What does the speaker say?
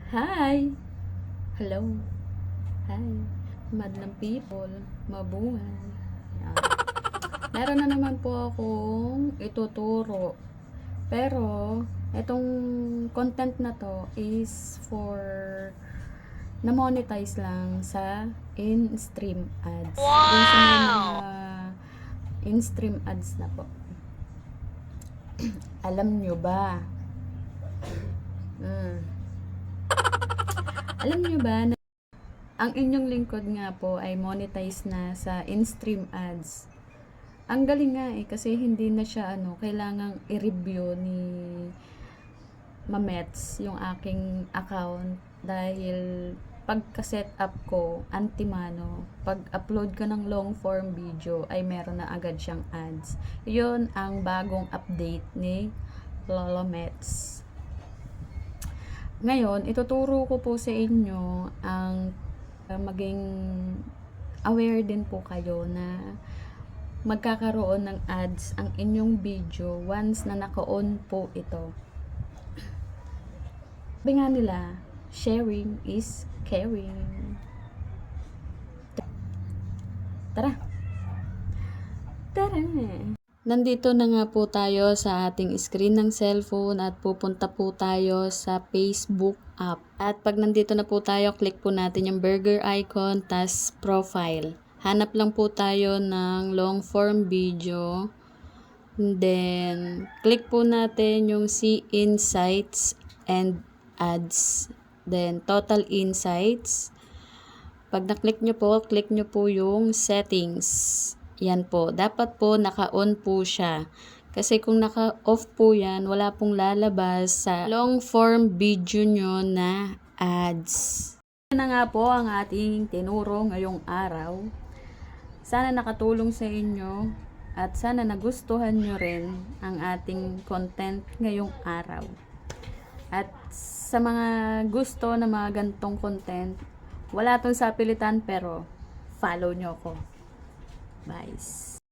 Hi! Hello! Hi! Madlang people, mabuhay. Yan. Meron na naman po akong ituturo. Pero, itong content na to is for na-monetize lang sa in-stream ads. Dun sa may mga in-stream ads na po. Alam nyo ba? Alam nyo ba na ang inyong lingkod nga po ay monetize na sa in-stream ads? Ang galing nga kasi hindi na siya kailangang i-review ni Mamets yung aking account dahil pagka-set up ko, antimano, pag-upload ko ng long form video ay meron na agad siyang ads. Yun ang bagong update ni Lolo Mets. Ngayon, ituturo ko po sa inyo ang maging aware din po kayo na magkakaroon ng ads ang inyong video once na naka-on po ito. Sabi nga nila, sharing is caring. Tara! Tara! Nandito na nga po tayo sa ating screen ng cellphone at pupunta po tayo sa Facebook app. At pag nandito na po tayo, click po natin yung burger icon, tas profile. Hanap lang po tayo ng long form video. Then, click po natin yung see insights and ads. Then, total insights. Pag na-click nyo po, click nyo po yung settings. Yan po. Dapat po naka-on po siya. Kasi kung naka-off po yan, wala pong lalabas sa long form video nyo na ads. Yan na nga po ang ating tinuro ngayong araw. Sana nakatulong sa inyo at sana nagustuhan nyo rin ang ating content ngayong araw. At sa mga gusto na mga gantong content, wala tong sapilitan pero follow nyo ko. Bye.